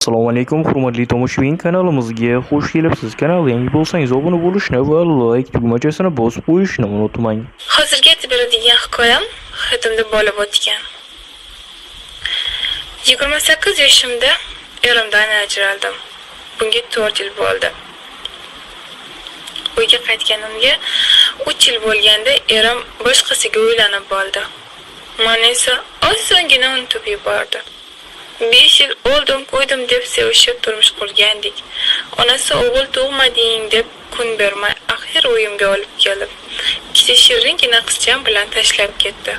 Assalomu alaykum, hurmatli tomoshabin, kanalimizga xush kelibsiz. Kanalga yangi bo'lsangiz obuna bo'lishni va like tugmachasini bosib qo'yishni unutmang. Hozirga aytib beradigan hikoyam hayotimda bo'lib o'tgan. 28 yoshimda erimdan ajraldim. Bunga 4 yil bo'ldi. Uyga qaytganimga 3 yil bo'lganda erim boshqasiga uylanib oldi. Men esa osongina unutib yubordi. 5 yil o'ldim qo'ydim deb sevishib turmush qurgandik. Onasi o'g'il tug'mading deb kun bermay axir uyimga olib kelib, ikkita shiringina qizcham bilan tashlab ketdi.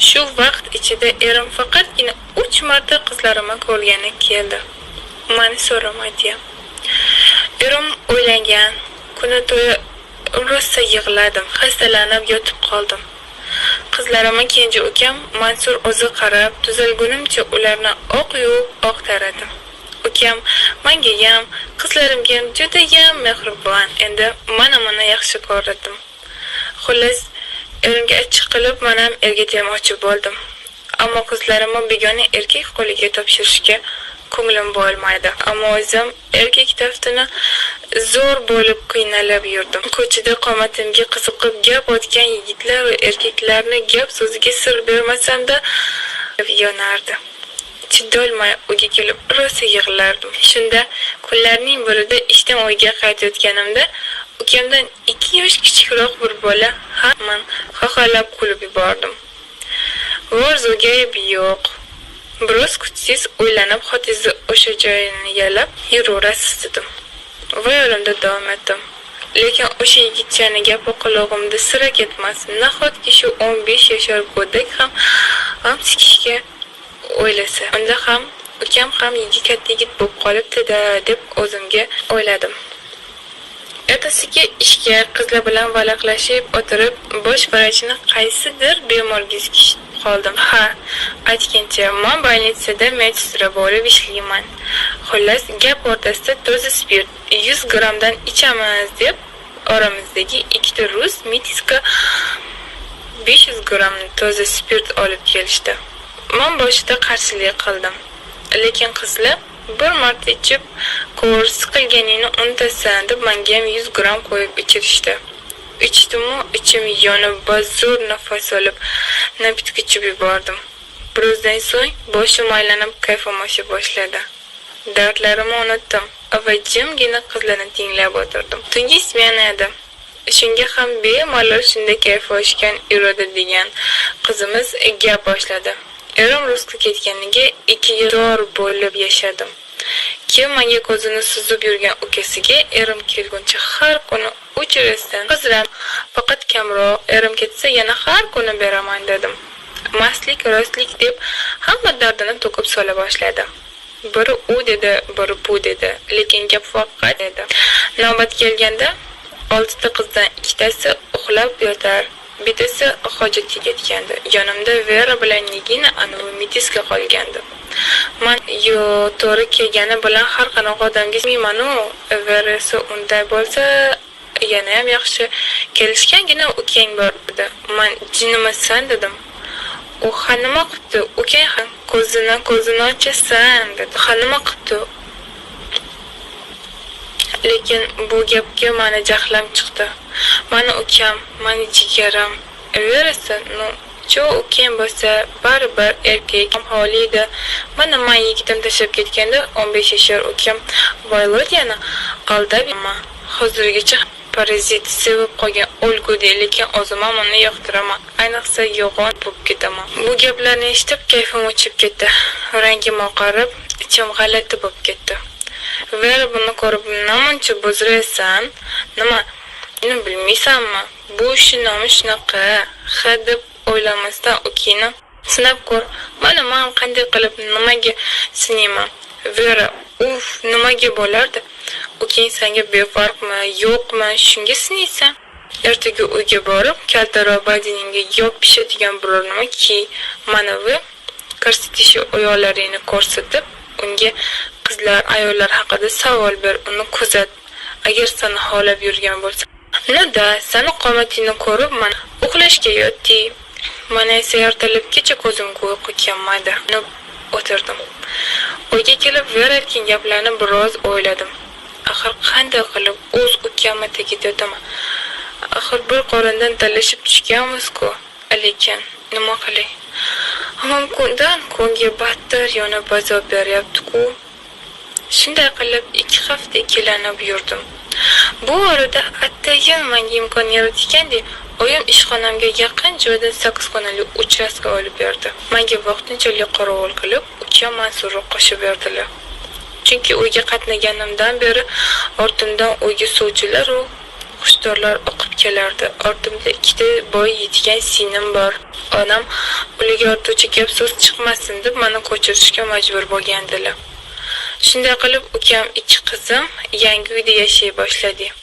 Shu vaqt ichida erim faqatgina 3 marta qizlarimni ko'rgani keldi. Meni so'ramaydi. Erim o'ylangan, kuni to'y rosa yig'ladim, xastalanib yotib qoldim. Qizlarimga kenja ukam Mansur o'zi qarab, tuzalgunimcha ularni oq yuvib, oq taradim. Ukam menga ham, qizlarimga ham juda ham mehribon. Endi mana yaxshi ko'rdim. Xullas, erimga achchiq qilib, men ham erga tegmoqchi bo'ldim. Ammo qizlarimni begona erkak qo'liga topshirishga ko'nglim bo'lmaydi. Ammo o'zim erkak taftini zo'r bo'lib qiynalib yurdim. Ko'chada qomatimga qiziqib gap otgan yigitlar va erkaklarni gap so'ziga sir bermasam-da yonardi. Chidolmay uyga kelib rosa yig'lardim. Shunda kunlarning birida ishdan uyga qaytayotganimda ukamdan 2 yosh kichikroq bir bola hamon xoxolab kulib yubordim. Vorzoga yo'q. Biroz kuchsiz o'ylanib xotizni o'sha joyini yalab yuraverasiz dedim. Va yo'limda davom etdim. Lekin o'sha yigitchani gapi qulog'imda sira ketmas. Nahotki shu 15 yashar go'dak ham tikishga o'ylasa. Unda ham ukam ham katta yigit bo'lib qolibdi-da deb o'zimga o'yladim. Ertasiga ishga qizlar bilan valaqlashib o'tirib, bosh vrachni qaysidir bemorgizga qoldim. Ha, aytgancha, men больницада medsestra bo'lib ishlayman. Xullas, gap o'rtasida toza spirt 100 gramdan ichamiz deb oramizdagi ikkita rus mitiska 500 gram toza spirt olib kelishdi. Men boshida qarshilik qildim. Lekin qizlar bir marta ichib ko'rs qilganini unutasan deb menga ham 100 gram qo'yib ichirishdi. Ichdimu ichim yonib, zo'r nafas olib, napitka ichib yubordim. Birozdan so'ng boshim aylanib kayfim osha boshladi. Dardlarimni unutdim va jimgina qizlarni tinglab o'tirdim. Tungi smena edi. Shunga ham bemalol shunday kayf oshgan Iroda degan qizimiz gap boshladi. Erim rusga ketganiga 2 yil zo'r bo'lib yashadim. Kim menga ko'zini suzib yurgan ukasiga erim kelguncha har kuni uchirasdan qizlar faqat kamroq, erim ketsa yana har kuni beraman dedim. Maslik, rostlik deb hamma dardini to'kib sola boshladi. Biri u dedi, biri bu dedi, lekin gap faqat edi. Navbat kelganda 6 ta qizdan 2 tasi uxlab yotar, bittasi hojatga ketgandi. Yonimda Vera bilan Nigina anavi mitiska qolgandi. Men to'g'ri kelgani bilan har qanaqa odamga mimanu, Verasi unday bo'lsa yana ham yaxshi. Kelishgangina ukang bor edi. Men jinnimasan dedim. U nima qilibdi? Ukang ham ko'zini ochasan dedi. Nima qilibdi? Lekin bu gapga meni jahlim chiqdi. Meni ukam, meni jigarim. Verasi, ukam bo'lsa baribir erkak ham holida. Mana men yigitim tashlab ketganda 15 yashar ukam Volodyani aldab, hozirgacha parazit sevib qolgan o'lgudi, lekin o'zim ham uni yoqtiraman. Ayniqsa yo'g'on bo'lib ketaman. Bu gaplarni eshitib kayfim o'chib ketdi. Rangim oqarib, ichim g'alati bo'lib ketdi. Vera buni ko'rib, "Namuncha buzrasan? Nima? Uni bilmaysanmi? Bu ishi nomi shunaqa." Ha deb o'ylamasdan ukini sinab ko'r. Mana men qanday qilib nimaga sinayman? Vera, nimaga bo'lardi? Ukang senga befarqmi, yo'qmi, shunga sinaysan? Ertaga uyga borib, kaltaroq badiningga yo'q pishadigan biror nima ki, mana bu ko'rsatish oyoqlarini ko'rsatib, unga qizlar, ayollar haqida savol ber, uni kuzat. Agar seni xolab yurgan bo'lsa, nada, seni qomatingni ko'rib, men uxlashga yotdi. Mana esa ertalabgacha ko'zimga uyqu kelmadi. O'tirdim. Uyga kelib verayotgan gaplarni biroz o'yladim. Axir qanday qilib o'z ukamni tegitadim? Axir bir qorindan talashib tushganmiz-ku. Lekin nima qilay? Hamon kundan kunga battar yonib azob beryapti-ku. Shunday qilib 2 hafta ikkilanib yurdim. Bu orada atayin menga imkon yaratgandek oyim ishxonamga yaqin joydan 8 xonali uchastka olib berdi. Menga vaqtinchalik qorovul qilib, ukam Mansurni qo'shib berdilar. Chunki uyga qatnaganimdan beri ortimdan uyga suvchilar va xushtorlar oqib kelardi. Ortimda 2 ta boy yetgan singlim bor. Onam ularga ortiqcha gap so'z chiqmasin deb meni ko'chirishga majbur bo'lgandilar. Shunday qilib ukam 2 qizim yangi uyda yashay boshladi.